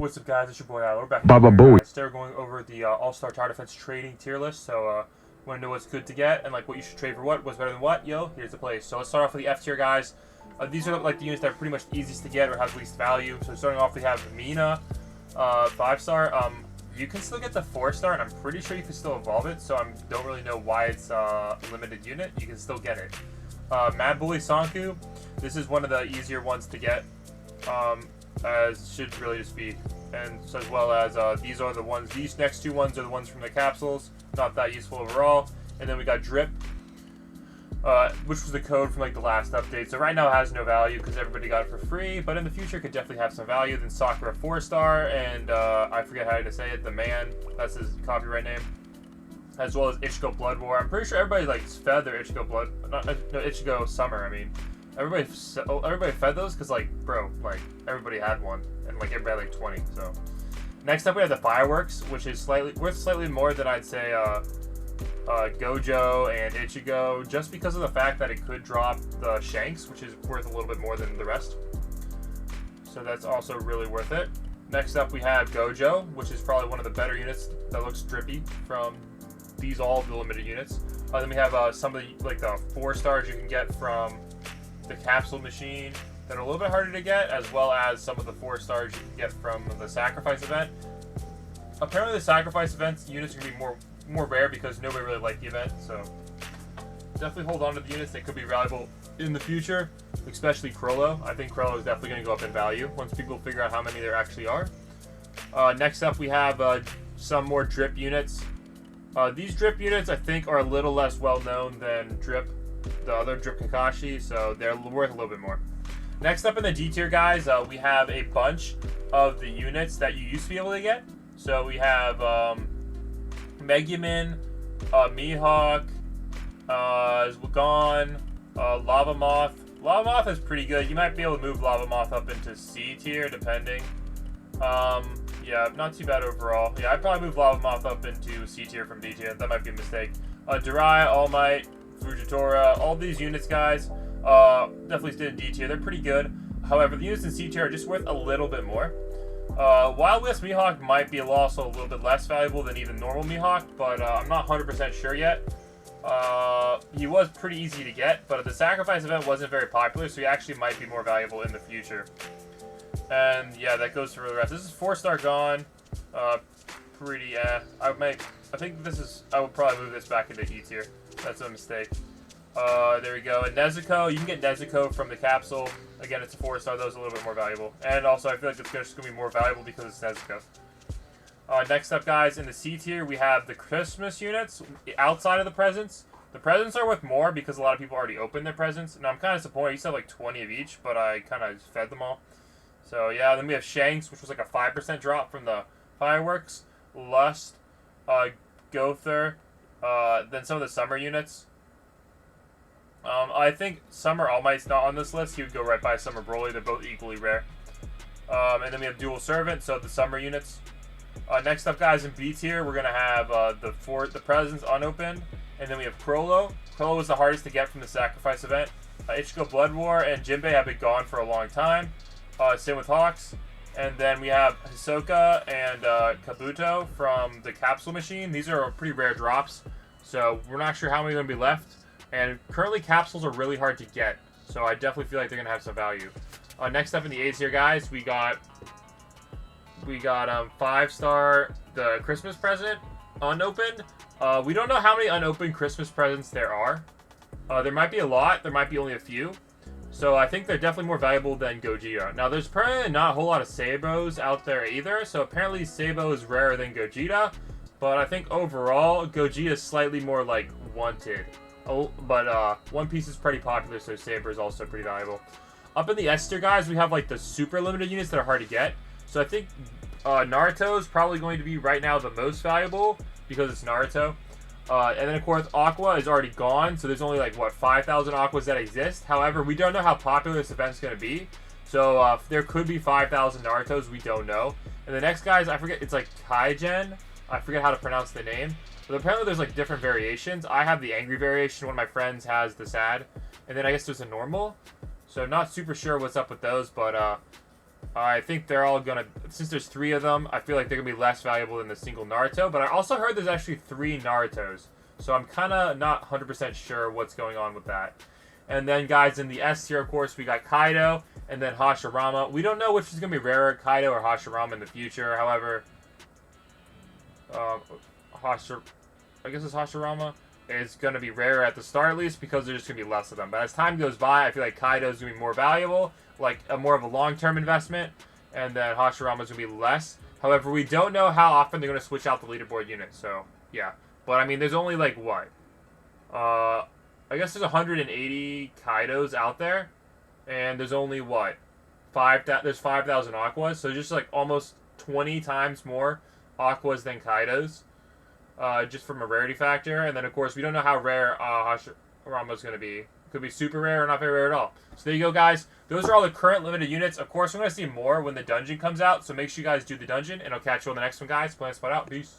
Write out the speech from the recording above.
What's up, guys? It's your boy Al. We're back. Baba Booey. Today we're going over the All-Star Tower Defense trading tier list. So, want to know what's good to get and like what you should trade for what's better than what. Yo, here's the place. So let's start off with the F tier guys. These are like the units that are pretty much the easiest to get or have least value. So starting off, we have Mina, 5-star. You can still get the 4-star, and I'm pretty sure you can still evolve it. So I don't really know why it's a limited unit. You can still get it. Mad Bully Sanku. This is one of the easier ones to get. As should really just be, and so as well as these are the ones. These next two ones are the ones from the capsules. Not that useful overall. And then we got Drip, which was the code from like the last update. So right now it has no value because everybody got it for free, but in the future it could definitely have some value. Then Sakura 4-star, and I forget how to say it. The Man, that's his copyright name. As well as Ichigo Blood War. I'm pretty sure everybody like fed their Ichigo Blood, no Ichigo Summer. I mean. Everybody fed those because, like, bro, like, everybody had one, and, like, everybody had, like, 20, so. Next up, we have the Fireworks, which is worth slightly more than I'd say, Gojo and Ichigo, just because of the fact that it could drop the Shanks, which is worth a little bit more than the rest. So that's also really worth it. Next up, we have Gojo, which is probably one of the better units that looks drippy from all of the limited units. Then we have some of the, like, the 4-stars you can get from the capsule machine that are a little bit harder to get, as well as some of the 4-stars you can get from the sacrifice event. Apparently the sacrifice events units are going to be more rare because nobody really liked the event, so definitely hold on to the units. They could be valuable in the future, especially Krollo. I think Krollo is definitely going to go up in value once people figure out how many there actually are. Next up we have some more drip units. These drip units I think are a little less well known than the other Drip Kakashi, so they're worth a little bit more. Next up in the D tier, guys, we have a bunch of the units that you used to be able to get. So we have Megumin, Mihawk, Zwagon, Lava Moth. Lava Moth is pretty good. You might be able to move Lava Moth up into C tier, depending. Yeah, not too bad overall. Yeah, I'd probably move Lava Moth up into C tier from D tier. That might be a mistake. Jiraiya, All Might, Fujitora, all these units, guys, definitely stay in D tier. They're pretty good. However, the units in C tier are just worth a little bit more. Wild West Mihawk might be also a little bit less valuable than even normal Mihawk, but I'm not 100% sure yet. He was pretty easy to get, but the sacrifice event wasn't very popular, so he actually might be more valuable in the future. And yeah, that goes for the rest. This is 4-star gone. Pretty, I think this is, I would probably move this back into E tier. That's a mistake. There we go. And Nezuko, you can get Nezuko from the capsule. Again, it's a 4-star. Those are a little bit more valuable. And also, I feel like it's just going to be more valuable because it's Nezuko. Next up, guys, in the C tier, we have the Christmas units outside of the presents. The presents are worth more because a lot of people already opened their presents. And I'm kind of disappointed. I used to have like 20 of each, but I kind of fed them all. So, yeah. Then we have Shanks, which was like a 5% drop from the Fireworks. Lust, Gother, then some of the summer units. I think Summer All Might's not on this list. He would go right by Summer Broly. They're both equally rare. And then we have Dual Servant, so the summer units. Next up, guys, in B tier, we're gonna have the presents unopened, and then we have Krollo. Krollo was the hardest to get from the sacrifice event. Ichigo Blood War and Jinbei have been gone for a long time. Same with Hawks. And then we have Hisoka and Kabuto from the capsule machine. These are pretty rare drops, so we're not sure how many are going to be left. And currently, capsules are really hard to get, so I definitely feel like they're going to have some value. Next up in the A tier, guys, we got 5-star, the Christmas present, unopened. We don't know how many unopened Christmas presents there are. There might be a lot. There might be only a few. So I think they're definitely more valuable than Gogeta. Now, there's apparently not a whole lot of Sabos out there either, so apparently Sabo is rarer than Gogeta, but I think overall, Gogeta is slightly more, like, wanted. Oh, but One Piece is pretty popular, so Saber is also pretty valuable. Up in the S tier, guys, we have, like, the super limited units that are hard to get. So I think Naruto is probably going to be right now the most valuable because it's Naruto. And then, of course, Aqua is already gone, so there's only, like, what, 5,000 Aquas that exist. However, we don't know how popular this event's going to be. So, there could be 5,000 Narutos, we don't know. And the next, guys, I forget, it's, like, Kaigen. I forget how to pronounce the name. But apparently there's, like, different variations. I have the angry variation. One of my friends has the sad. And then I guess there's a normal. So, not super sure what's up with those, but, I think they're all gonna, since there's 3 of them, I feel like they're gonna be less valuable than the single Naruto. But I also heard there's actually 3 Narutos, so I'm kind of not 100% sure what's going on with that. And then, guys, in the S tier, of course, we got Kaido and then Hashirama. We don't know which is gonna be rarer, Kaido or Hashirama in the future. However, I guess it's Hashirama. It's going to be rarer at the start, at least, because there's just going to be less of them. But as time goes by, I feel like Kaido is going to be more valuable, like more of a long-term investment, and then Hashirama is going to be less. However, we don't know how often they're going to switch out the leaderboard unit, so, yeah. But, I mean, there's only, like, what? I guess there's 180 Kaidos out there, and there's only, what? There's 5,000 Aquas, so just, like, almost 20 times more Aquas than Kaidos. Just from a rarity factor. And then, of course, we don't know how rare Hashirama is going to be. Could be super rare or not very rare at all. So there you go, guys. Those are all the current limited units. Of course, we're going to see more when the dungeon comes out. So make sure you guys do the dungeon. And I'll catch you on the next one, guys. Plan Spot out. Peace.